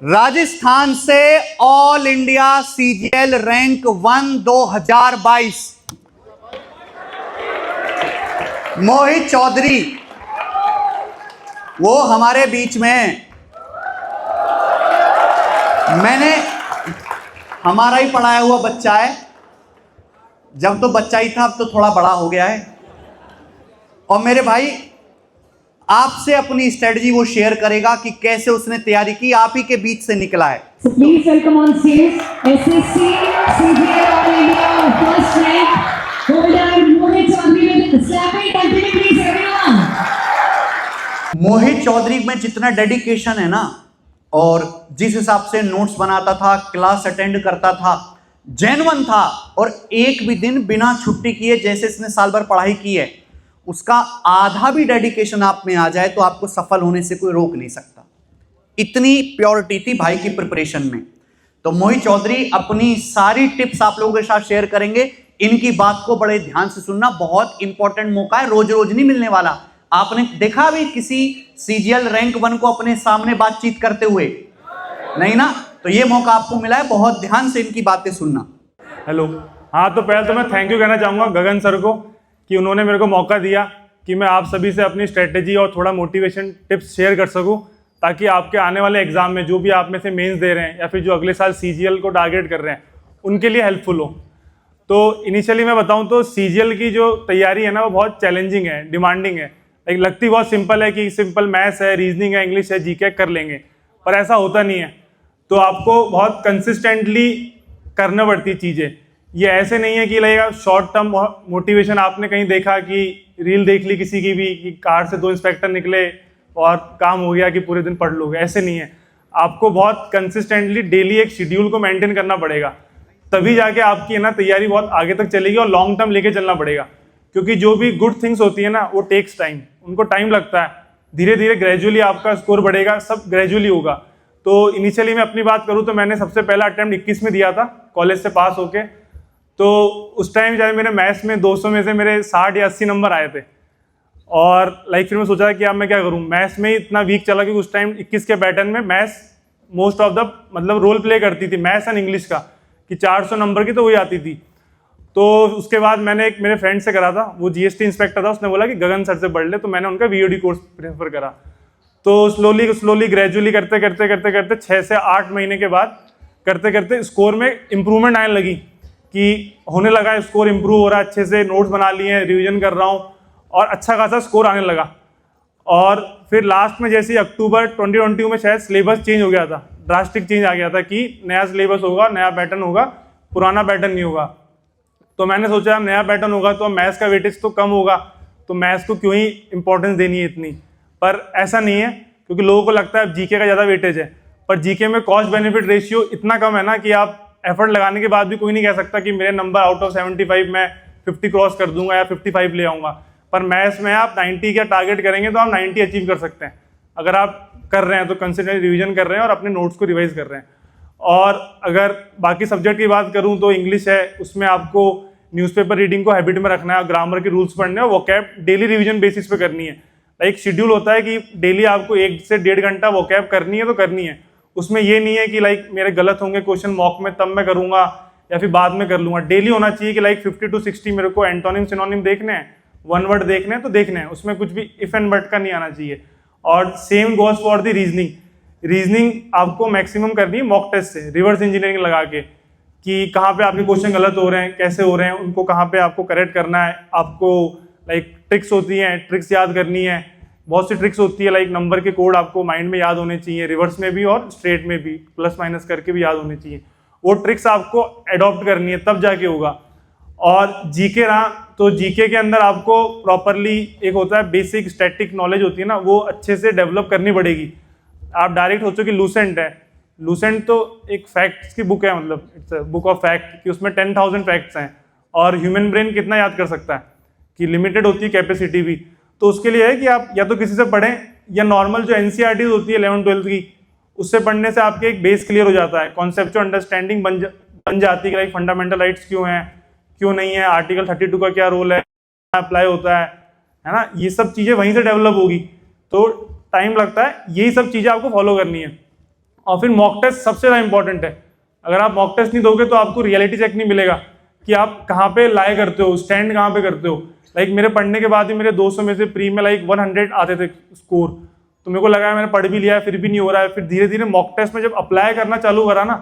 राजस्थान से all India CGL rank 1 2022 मोहित चौधरी, वो हमारे बीच में है। मैंने हमारा ही पढ़ाया हुआ बच्चा है, जब तो बच्चा ही था, अब तो थोड़ा बड़ा हो गया है। और मेरे भाई आपसे अपनी स्ट्रेटजी वो शेयर करेगा कि कैसे उसने तैयारी की, आप ही के बीच से निकला है। So please welcome on stage SSC CGL All India first rank holder Mohit Chaudhary with slapping country please everyone. मोहित चौधरी में जितना डेडिकेशन है ना, और जिस हिसाब से नोट्स बनाता था, क्लास अटेंड करता था, जेन्युइन था, और एक भी दिन बिना छुट्टी किए जैसे इसने साल भर पढ़ाई की है, उसका आधा भी डेडिकेशन आप में आ जाए तो आपको सफल होने से कोई रोक नहीं सकता। इतनी प्योरिटी थी भाई की प्रिपरेशन में। तो मोहित चौधरी अपनी सारी टिप्स आप लोगों के साथ शेयर करेंगे। इनकी बात को बड़े ध्यान से सुनना, बहुत इंपॉर्टेंट मौका है, रोज रोज नहीं मिलने वाला। आपने देखा अभी किसी सीजीएल रैंक 1 को अपने सामने बातचीत करते हुए? नहीं ना। तो ये मौका आपको मिला है, बहुत ध्यान से इनकी बातें सुनना। हेलो। हाँ, तो पहले तो मैं थैंक यू कहना चाहूँगा गगन सर को कि उन्होंने मेरे को मौका दिया कि मैं आप सभी से अपनी स्ट्रेटेजी और थोड़ा मोटिवेशन टिप्स शेयर कर सकूं, ताकि आपके आने वाले एग्जाम में जो भी आप में से मेंस दे रहे हैं या फिर जो अगले साल सीजीएल को टारगेट कर रहे हैं उनके लिए हेल्पफुल हो। तो इनिशियली मैं बताऊं तो सीजीएल की जो तैयारी है ना, वो बहुत चैलेंजिंग है, डिमांडिंग है। एक लगती बहुत सिंपल है कि सिंपल मैथ्स है, रीजनिंग है, इंग्लिश है, जीके कर लेंगे, पर ऐसा होता नहीं है। तो आपको बहुत कंसिस्टेंटली करना पड़ती चीज़ें। ये ऐसे नहीं है कि लाइक शॉर्ट टर्म मोटिवेशन, आपने कहीं देखा कि रील देख ली किसी की भी कि कार से 2 इंस्पेक्टर निकले और काम हो गया कि पूरे दिन पढ़ लोगे, ऐसे नहीं है। आपको बहुत कंसिस्टेंटली डेली एक शेड्यूल को मेंटेन करना पड़ेगा, तभी जाके आपकी है ना तैयारी बहुत आगे तक चलेगी, और लॉन्ग टर्म लेके चलना पड़ेगा। क्योंकि जो भी गुड थिंग्स होती है ना, वो टेक्स टाइम, उनको टाइम लगता है। धीरे धीरे ग्रेजुअली आपका स्कोर बढ़ेगा, सब ग्रेजुअली होगा। तो इनिशियली मैं अपनी बात करूँ तो मैंने सबसे पहला अटेम्प्ट 21 में दिया था, कॉलेज से पास होके। तो उस टाइम चाहे मेरे मैथ्स में 200 में से मेरे 60 या 80 नंबर आए थे। और फिर मैं सोचा कि अब मैं क्या करूं, मैथ्स में ही इतना वीक चला कि उस टाइम 21 के पैटर्न में मैथ्स मोस्ट ऑफ द मतलब रोल प्ले करती थी, मैथ्स एंड इंग्लिश का, कि 400 नंबर की तो वही आती थी। तो उसके बाद मैंने एक मेरे फ्रेंड से करा था, वो जीएसटी इंस्पेक्टर था, उसने बोला कि गगन सर से पढ़ ले, तो मैंने उनका वीओडी कोर्स प्रेफर करा। तो स्लोली ग्रेजुअली करते करते 6 से 8 महीने के बाद करते करते स्कोर में इम्प्रूवमेंट आने लगी, कि होने लगा स्कोर इम्प्रूव हो रहा है, अच्छे से नोट्स बना लिए, रिवीजन कर रहा हूँ, और अच्छा खासा स्कोर आने लगा। और फिर लास्ट में जैसे अक्टूबर 2020 में शायद सिलेबस चेंज हो गया था, ड्रास्टिक चेंज आ गया था कि नया सिलेबस होगा, नया पैटर्न होगा, पुराना पैटर्न नहीं होगा। तो मैंने सोचा नया पैटर्न होगा तो मैथ्स का वेटेज तो कम होगा, तो मैथ्स को क्यों ही इंपॉर्टेंस देनी है इतनी। पर ऐसा नहीं है, क्योंकि लोगों को लगता है जीके का ज़्यादा वेटेज है, पर जीके में कॉस्ट बेनिफिट रेशियो इतना कम है ना कि आप एफर्ट लगाने के बाद भी कोई नहीं कह सकता कि मेरे नंबर आउट ऑफ 75 मैं 50 क्रॉस कर दूंगा या 55 ले आऊँगा। पर मैथ्स में आप 90 का टारगेट करेंगे तो आप 90 अचीव कर सकते हैं, अगर आप कर रहे हैं तो कंसिस्टेंट रिवीजन कर रहे हैं और अपने नोट्स को रिवाइज कर रहे हैं। और अगर बाकी सब्जेक्ट की बात करूं तो इंग्लिश है, उसमें आपको न्यूज़पेपर रीडिंग को हैबिट में रखना है, ग्रामर के रूल्स पढ़ने और वोकैब डेली रिवीजन बेसिस पे करनी है। लाइक शेड्यूल होता है कि डेली आपको 1 से 1.5 घंटा वोकैब करनी है तो करनी है। उसमें ये नहीं है कि लाइक मेरे गलत होंगे क्वेश्चन मॉक में तब मैं करूंगा या फिर बाद में कर लूंगा। डेली होना चाहिए कि लाइक 50 to 60 मेरे को एंटोनिम सिनोनिम देखने हैं, वन वर्ड देखने हैं तो देखने हैं, उसमें कुछ भी इफ एंड बट का नहीं आना चाहिए। और same goes for the reasoning आपको मैक्सिमम करनी है मॉक टेस्ट से, रिवर्स इंजीनियरिंग लगा के, कि कहाँ पे आपके क्वेश्चन गलत हो रहे हैं, कैसे हो रहे हैं, उनको कहाँ पे आपको करेक्ट करना है। आपको लाइक ट्रिक्स होती हैं, ट्रिक्स याद करनी है, बहुत सी ट्रिक्स होती है, लाइक नंबर के कोड आपको माइंड में याद होने चाहिए, रिवर्स में भी और स्ट्रेट में भी, प्लस माइनस करके भी याद होने चाहिए। वो ट्रिक्स आपको एडॉप्ट करनी है, तब जाके होगा। और जीके रहा तो जीके के अंदर आपको प्रॉपरली एक होता है बेसिक स्टैटिक नॉलेज होती है ना, वो अच्छे से डेवलप करनी पड़ेगी। आप डायरेक्ट सोचो कि लूसेंट है, लूसेंट तो एक फैक्ट्स की बुक है, मतलब it's a book of fact, कि उसमें 10,000 फैक्ट्स हैं, और ह्यूमन ब्रेन कितना याद कर सकता है, कि लिमिटेड होती है कैपेसिटी भी। तो उसके लिए है कि आप या तो किसी से पढ़ें, या नॉर्मल जो एनसीईआरटी होती है 11th-12th की, उससे पढ़ने से आपके एक बेस क्लियर हो जाता है, कॉन्सेप्चुअल अंडरस्टैंडिंग बन जाती है, लाइक फंडामेंटल राइट्स क्यों हैं, क्यों नहीं है, आर्टिकल 32 का क्या रोल है, अप्लाई होता है ना, ये सब चीज़ें वहीं से डेवलप होगी। तो टाइम लगता है, यही सब चीज़ें आपको फॉलो करनी है। और फिर मॉक टेस्ट सबसे ज़्यादा इंपॉर्टेंट है। अगर आप मॉक टेस्ट नहीं दोगे तो आपको रियलिटी चेक नहीं मिलेगा कि आप कहाँ पे लाए करते हो, स्टैंड कहाँ पे करते हो। लाइक मेरे पढ़ने के बाद ही मेरे 200 में से प्री में लाइक 100 आते थे स्कोर, तो मेरे को लगा मैंने पढ़ भी लिया है फिर भी नहीं हो रहा है। फिर धीरे धीरे मॉक टेस्ट में जब अप्लाई करना चालू करा ना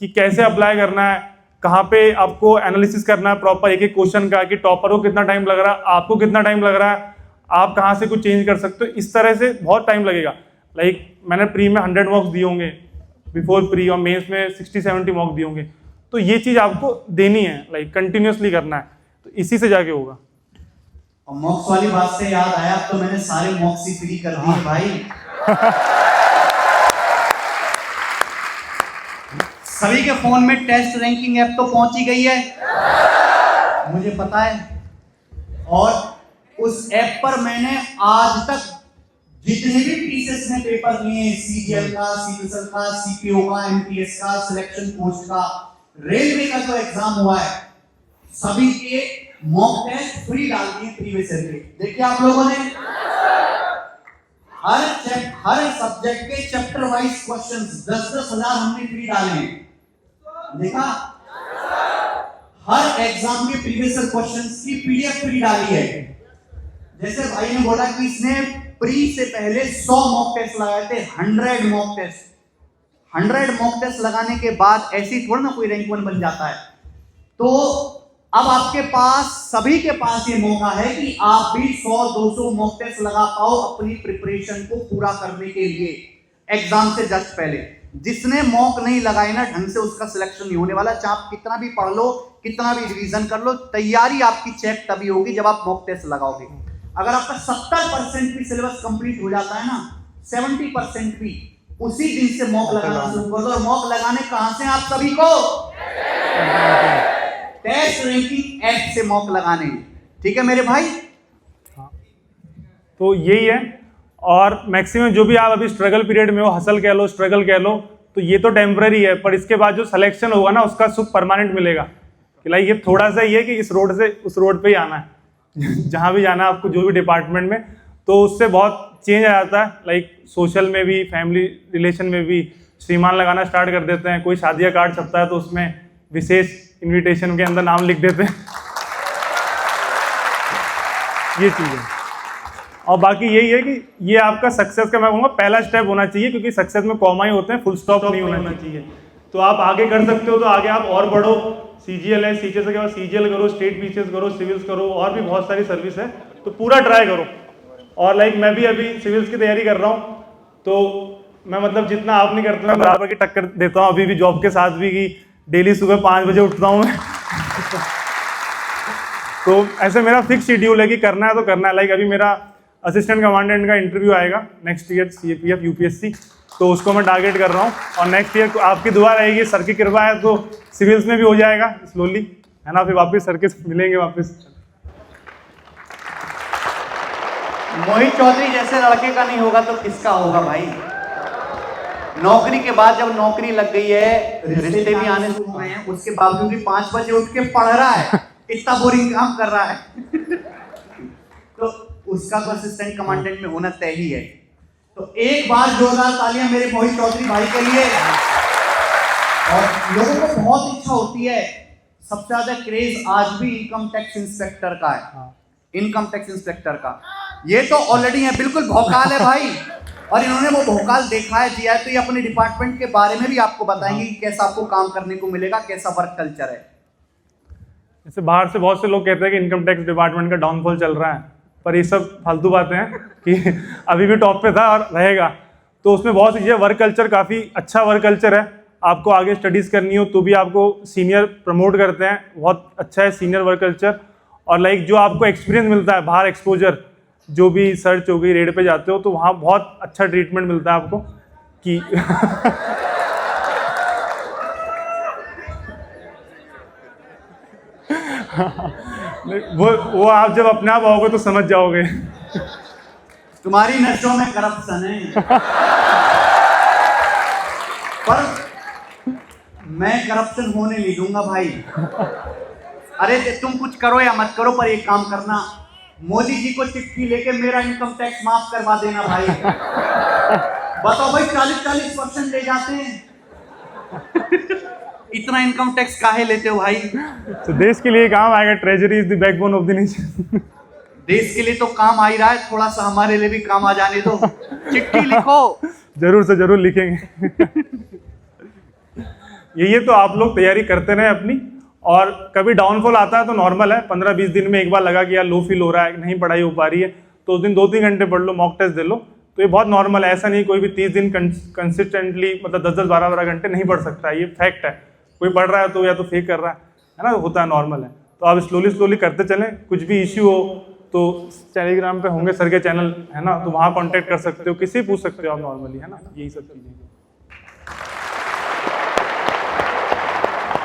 कि कैसे अप्लाई करना है, कहाँ पे आपको एनालिसिस करना है प्रॉपर एक एक क्वेश्चन का, कि टॉपर को कितना टाइम लग रहा है, आपको कितना टाइम लग रहा है, आप कहाँ से कुछ चेंज कर सकते हो, इस तरह से बहुत टाइम लगेगा। लाइक मैंने प्री में 100 मॉक्स दिए होंगे बिफोर प्री, और मेंस में 60-70 मॉक दिए होंगे। तो ये चीज़ आपको देनी है, लाइक कंटिन्यूसली करना है, तो इसी से जाके होगा। और मॉक्स वाली बात से याद आया, अब तो मैंने सारे मॉक्स ही फ्री कर दिए भाई। सभी के फोन में टेस्ट रैंकिंग ऐप तो पहुंच ही गई है, मुझे पता है। और उस ऐप पर मैंने आज तक जितने भी पीसेस में पेपर लिए, सीजीएल का, सीविल का, सीपीओ का, एमटीएस का, सिलेक्शन पोस्ट का, रेलवे का जो एग्जाम हुआ है, सभी के मॉक टेस्ट फ्री डाल दिए प्रीवियस ईयर के। देखिए आप लोगों ने हर सब्जेक्ट के चैप्टर वाइज क्वेश्चंस 10-10 हजार हमने फ्री डाले हैं। देखा, हर एग्जाम के प्रीवियस ईयर क्वेश्चंस की पीडीएफ फ्री डाली है। जैसे भाई ने बोला कि इसने प्री से पहले 100 मॉक टेस्ट लगाए थे, 100 मॉक टेस्ट। 100 मॉक टेस्ट लगाने के बाद ऐसी थोड़ा ना कोई रैंक 1 बन जाता है। तो अब आपके पास, सभी के पास ये मौका है कि आप भी 100-200 मॉक टेस्ट लगा पाओ अपनी प्रिपरेशन को पूरा करने के लिए एग्जाम से जस्ट पहले। जिसने मॉक नहीं लगाए ना ढंग से, उसका सिलेक्शन नहीं होने वाला। चाहे आप कितना भी पढ़ लो, कितना भी रिवीजन कर लो, तैयारी आपकी चेक तभी होगी जब आप मॉक टेस्ट लगाओगे। अगर आपका 70% भी सिलेबस कंप्लीट हो जाता है ना, 70% भी, उसी दिन से मॉक लगाना शुरू कर दो। और मॉक लगाने कहां से आप सभी को? टेस्ट रैंकिंग ऐप से मॉक लगाने। ठीक है मेरे भाई? तो यही है। और मैक्सिमम जो भी आप अभी स्ट्रगल पीरियड में हो, हसल कह लो, स्ट्रगल कह लो, तो ये तो टेम्पररी है, पर इसके बाद जो सिलेक्शन होगा ना उसका सुख परमानेंट मिलेगा। कि लाइक ये थोड़ा सा ही है कि इस रोड से उस रोड पे ही आना है जहाँ भी जाना है आपको, जो भी डिपार्टमेंट में, तो उससे बहुत चेंज आ जाता है। लाइक सोशल में भी, फैमिली रिलेशन में भी श्रीमान लगाना स्टार्ट कर देते हैं। कोई शादी का कार्ड छपता है तो उसमें विशेष इनविटेशन के अंदर नाम लिख देते हैं ये चीज़ है। और बाकी यही है कि ये आपका सक्सेस का, मैं कहूँगा, पहला स्टेप होना चाहिए, क्योंकि सक्सेस में कॉमा ही होते हैं, फुल स्टॉप नहीं होना चाहिए। तो आप आगे कर सकते हो तो आगे आप और बढ़ो। सीजीएल है, सीजीएल के बाद सीजीएल करो, स्टेट पीसीएस करो, सिविल्स करो, और भी बहुत सारी सर्विस है, तो पूरा ट्राई करो। और लाइक मैं भी अभी सिविल्स की तैयारी कर रहा हूँ, तो मैं मतलब जितना आप नहीं करते, मैं बराबर की टक्कर देता हूँ अभी भी जॉब के साथ भी, कि डेली सुबह 5 बजे उठता हूँ मैं तो ऐसे मेरा फिक्स शेड्यूल है कि करना है तो करना है। लाइक अभी मेरा असिस्टेंट कमांडेंट का इंटरव्यू आएगा नेक्स्ट ईयर, सीएपीएफ यूपीएससी, तो उसको मैं टारगेट कर रहा हूँ। और नेक्स्ट ईयर आपकी दुआ रहेगी, सर की कृपा है तो सिविल्स में भी हो जाएगा स्लोली, है ना। फिर वापस सर के मिलेंगे वापस। मोहित चौधरी जैसे लड़के का नहीं होगा तो किसका होगा भाई? नौकरी के बाद जब नौकरी लग गई है, रिश्ते भी आने शुरू हुए हैं, उसके बावजूद भी 5 बजे उठ के पढ़ रहा है, इतना बोरिंग काम कर रहा है तो उसका तो असिस्टेंट कमांडेंट में होना तय ही है। तो एक बार जोरदार तालियां मेरे मोहित चौधरी भाई के लिए। और लोगों को बहुत इच्छा होती है, सबसे ज्यादा क्रेज आज भी इनकम टैक्स इंस्पेक्टर का है, इनकम टैक्स इंस्पेक्टर का। ये तो ऑलरेडी है, बिल्कुल भौकाल है भाई, और इन्होंने वो भौकाल देखा है, जिया है। तो ये अपने डिपार्टमेंट के बारे में भी आपको बताएंगे कि कैसा आपको काम करने को मिलेगा, कैसा वर्क कल्चर है। जैसे बाहर से बहुत से लोग कहते हैं कि इनकम टैक्स डिपार्टमेंट का डाउनफॉल चल रहा है, पर ये सब फालतू बातें हैं कि अभी भी टॉप पे था और रहेगा। तो उसमें बहुत सी चीज़ें, वर्क कल्चर काफ़ी अच्छा वर्क कल्चर है। आपको आगे स्टडीज़ करनी हो तो भी आपको सीनियर प्रमोट करते हैं, बहुत अच्छा है सीनियर वर्क कल्चर। और लाइक जो आपको एक्सपीरियंस मिलता है बाहर, एक्सपोजर, जो भी सर्च हो गई, रेड पे जाते हो तो वहाँ बहुत अच्छा ट्रीटमेंट मिलता है आपको कि वो आप जब अपने आप आओगे तो समझ जाओगे। तुम्हारी नसों में करप्शन है पर मैं करप्शन होने नहीं दूंगा भाई। अरे तुम कुछ करो या मत करो, पर एक काम करना, मोदी जी को चिट्ठी लेके मेरा इनकम टैक्स माफ करवा देना भाई। बताओ भाई 40% ले जाते हैं। इतना इनकम टैक्स काहे लेते हो भाई? तो देश के लिए काम आएगा, treasury is the backbone of the nation. देश के लिए तो काम आ ही रहा है, थोड़ा सा हमारे लिए भी काम आ जाने दो। चिट्ठी लिखो। जरूर से जरूर लिखेंगे। ये तो आप लोग तैयारी करते रहे अपनी, और कभी डाउनफॉल आता है तो नॉर्मल है, 15-20 दिन में एक बार लगा कि यार लो फील हो रहा है, नहीं पढ़ाई हो पा रही है, तो उस दिन 2-3 घंटे पढ़ लो, मॉक टेस्ट दे लो, तो ये बहुत नॉर्मल है। ऐसा नहीं कोई भी 30 दिन कंसिस्टेंटली मतलब 10-10, 12-12 घंटे नहीं पढ़ सकता, ये फैक्ट है। कोई पढ़ रहा है तो या तो फेक कर रहा है ना, होता है, नॉर्मल है। तो आप स्लोली करते चलें। कुछ भी इश्यू हो तो टेलीग्राम पे होंगे सर के चैनल, है ना, तो वहाँ कांटेक्ट कर सकते हो, किसी पूछ सकते हो आप नॉर्मली, है ना, यही सब चीज़ें।